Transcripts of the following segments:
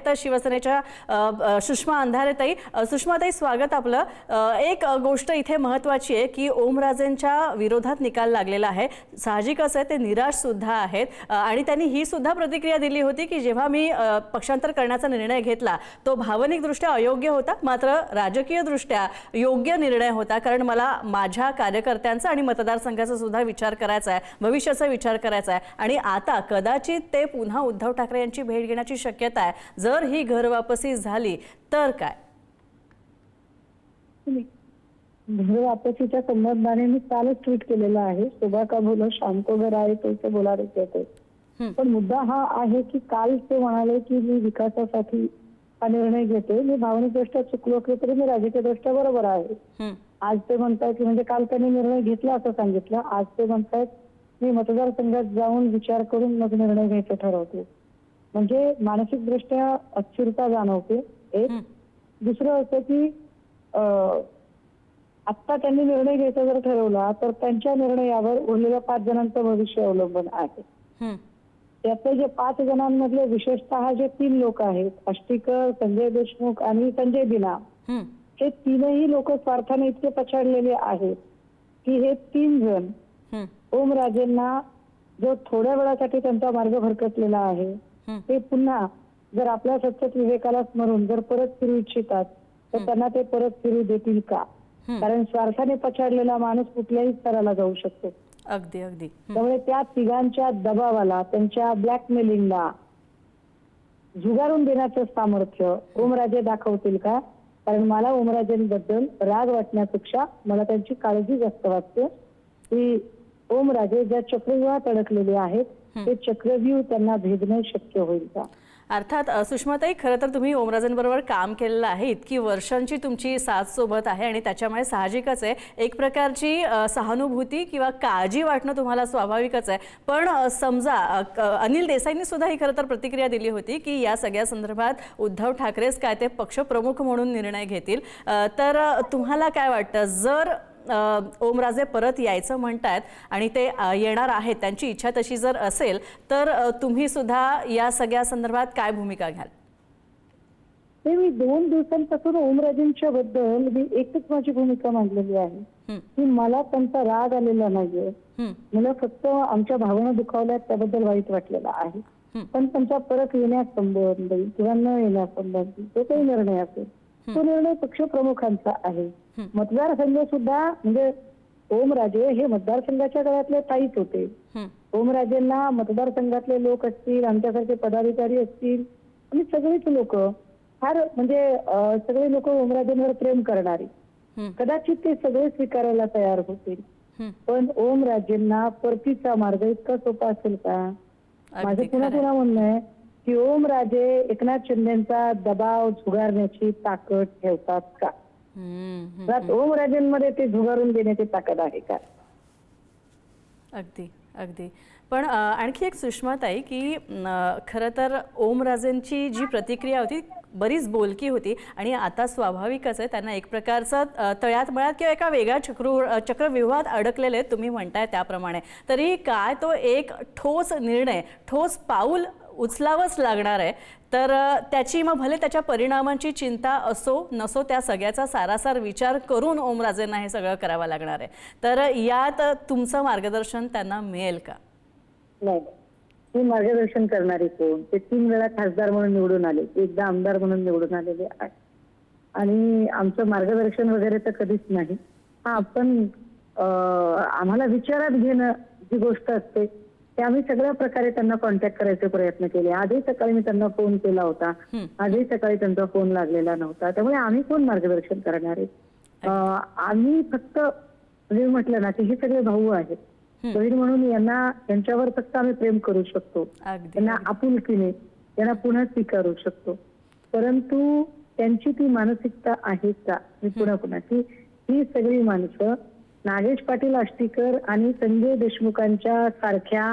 आहेत शिवसेनेच्या सुषमा अंधारेताई. सुषमाताई, स्वागत आपलं. एक गोष्ट इथे महत्त्वाची आहे की ओमराजेंच्या विरोधात निकाल लागलेला आहे. साहजिकच आहे, ते निराश सुद्धा आहेत आणि त्यांनी ही सुद्धा प्रतिक्रिया दिली होती की जेव्हा मी पक्षांतर करण्याचा निर्णय घेतला तो भावनिकदृष्ट्या अयोग्य होता, मात्र राजकीयदृष्ट्या योग्य निर्णय होता, कारण मला माझ्या कार्यकर्त्यांचा आणि मतदारसंघाचा सुद्धा विचार करायचा आहे, भविष्याचा विचार करायचा आहे. आणि आता कदाचित ते पुन्हा उद्धव ठाकरे यांची भेट घेण्याची शक्यता आहे. जर ही घरवापसी झाली तर काय? घरवापसीच्या संबंधाने मी कालच ट्विट केलेलं आहे, सुबह का बोलो शाम को घर आए तो बोला रहे थे. पण मुद्दा हा आहे की काल ते म्हणाले की मी विकासासाठी हा निर्णय घेते, मी भावनिकदृष्ट्या चुकलो तरी मी राजकीयदृष्ट्या बरोबर आहे. आज ते म्हणतात की म्हणजे काल त्यांनी निर्णय घेतला असं सांगितलं, आज ते म्हणतात मी मतदारसंघात जाऊन विचार करून मग निर्णय घ्यायचं ठरवते. म्हणजे मानसिकदृष्ट्या अस्थिरता जाणवते. एक दुसरं असं की आता त्यांनी निर्णय घ्यायचा जर ठरवला तर त्यांच्या निर्णयावर उरलेल्या 5 जणांचं भविष्य अवलंबून आहे. त्यातले जे 5 जणांमधले विशेषतः जे 3 लोक आहेत, आष्टीकर, संजय देशमुख आणि संजय दिना, हे तीनही लोक स्वार्थाने इतके पछाडलेले आहेत की हे 3 जण ओमराजेंना जो थोड्या वेळासाठी त्यांचा मार्ग भरकटलेला आहे ते पुन्हा जर आपल्या सतत विवेकाला स्मरून जर परत फिरू इच्छितात तर त्यांना ते परत फिरू देतील का? कारण स्वार्थाने पछाडलेला माणूस कुठल्याही स्तराला जाऊ शकतो. अगदी अगदी. त्यामुळे त्या तिघांच्या दबावाला, त्यांच्या ब्लॅकमेलिंगला झुगारून देण्याचं सामर्थ्य ओमराजे दाखवतील का? कारण मला ओमराजेंबद्दल राग वाटण्यापेक्षा मला त्यांची काळजी जास्त वाटते की ओमराजे ज्या चक्रव्यूहात अडकलेले आहेत ते चक्रव्यूह त्यांना भेदणे शक्य होईल का? अर्थात सुषमाताई, खरं तर तुम्ही ओमराजेंबरोबर काम केलेलं आहे, इतकी वर्षांची तुमची साथ सोबत आहे आणि त्याच्यामुळे साहजिकच आहे एक प्रकारची सहानुभूती किंवा काळजी वाटणं तुम्हाला स्वाभाविकच आहे. पण समजा अनिल देसाईंनी सुद्धा ही खरं तर प्रतिक्रिया दिली होती की या सगळ्या संदर्भात उद्धव ठाकरेच काय ते पक्षप्रमुख म्हणून निर्णय घेतील. तर तुम्हाला काय वाटतं, जर ओमराजे परत यायचं म्हणतात आणि ते येणार आहेत, त्यांची इच्छा तशी जर असेल तर तुम्ही सुद्धा या सगळ्या संदर्भात काय भूमिका घ्याल? मी 2 दिवसांपासून ओमराजेंच्या बद्दल मी एकच माझी भूमिका मांडलेली आहे की मला त्यांचा राग आलेला नाहीये, मला फक्त आमच्या भावना दुखावल्यात त्याबद्दल वाईट वाटलेला आहे. पण त्यांचा परत येण्यासंबंधी किंवा न येण्यासंबंधी जो काही निर्णय असेल तो निर्णय पक्षप्रमुखांचा आहे. मतदारसंघ सुद्धा म्हणजे ओमराजे हे मतदारसंघाच्या गळ्यातले ताईच होते. ओमराजेंना मतदारसंघातले लोक असतील, आमच्यासारखे पदाधिकारी असतील आणि सगळेच लोक फार म्हणजे सगळे लोक ओमराजेंवर प्रेम करणारे, कदाचित ते सगळे स्वीकारायला तयार होतील. पण ओमराजेंना परतीचा मार्ग इतका सोपा असेल का? माझं पुन्हा म्हणणं आहे की ओमराजे एकनाथ शिंदेचा दबाव झुगारण्याची ताकद ठेवतात का? ओमराजेंमध्ये ते झुगारून देण्याची ताकद आहे का? अगदी अगदी. पण आणखी एक सुषमाताई की खरं तर ओमराजेंची जी प्रतिक्रिया होती बरीच बोलकी होती आणि आता स्वाभाविकच आहे त्यांना एक प्रकारचं तळ्यात मळ्यात किंवा एका वेगळ्या चक्रव्यूहात अडकलेले तुम्ही म्हणताय त्याप्रमाणे. तरी काय तो एक ठोस निर्णय, ठोस पाऊल उचलावंच लागणार आहे. तर त्याची मग भले त्याच्या परिणामांची चिंता असो नसो, त्या सगळ्याचा सारासार विचार करून ओमराजेंना हे सगळं करावं लागणार आहे. तर यात तुमचं मार्गदर्शन त्यांना मिळेल का? नाही, मी मार्गदर्शन करणारी कोण? ते 3 वेळा खासदार म्हणून निवडून आले, एकदा आमदार म्हणून निवडून आलेले आहे आणि आमचं मार्गदर्शन वगैरे तर कधीच नाही. हा, आपण आम्हाला विचारात घेणं जी गोष्ट असते ते आम्ही सगळ्या प्रकारे त्यांना कॉन्टॅक्ट करायचे प्रयत्न केले. आजही सकाळी मी त्यांना फोन केला होता, आजही सकाळी त्यांचा फोन लागलेला नव्हता. त्यामुळे आम्ही कोण मार्गदर्शन करणार आहे? आम्ही फक्त म्हणजे म्हटलं ना की हे सगळे भाऊ आहेत, बहीण म्हणून यांच्यावर फक्त आम्ही प्रेम करू शकतो, त्यांना आपुलकीने त्यांना पुन्हा स्वीकारू शकतो. परंतु त्यांची ती मानसिकता आहे का? मी पुन्हा की ही सगळी माणसं नागेश पाटील आष्टीकर आणि संजय देशमुखांच्या सारख्या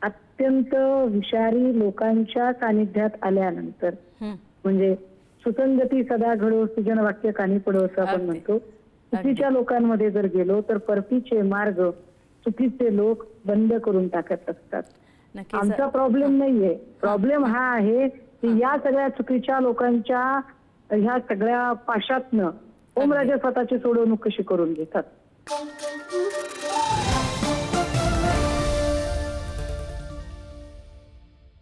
अत्यंत विषारी लोकांच्या सानिध्यात आल्यानंतर म्हणजे सुसंगती सदा घडो सुजन वाक्य कानी पडो असं आपण म्हणतो, चुकीच्या लोकांमध्ये जर गेलो तर परतीचे मार्ग चुकीचे लोक बंद करून टाकत असतात. आमचा प्रॉब्लेम नाहीये, प्रॉब्लेम हा आहे की या सगळ्या चुकीच्या लोकांच्या ह्या सगळ्या पाशातनं ओमराजे स्वतःची सोडवणूक कशी करून घेतात.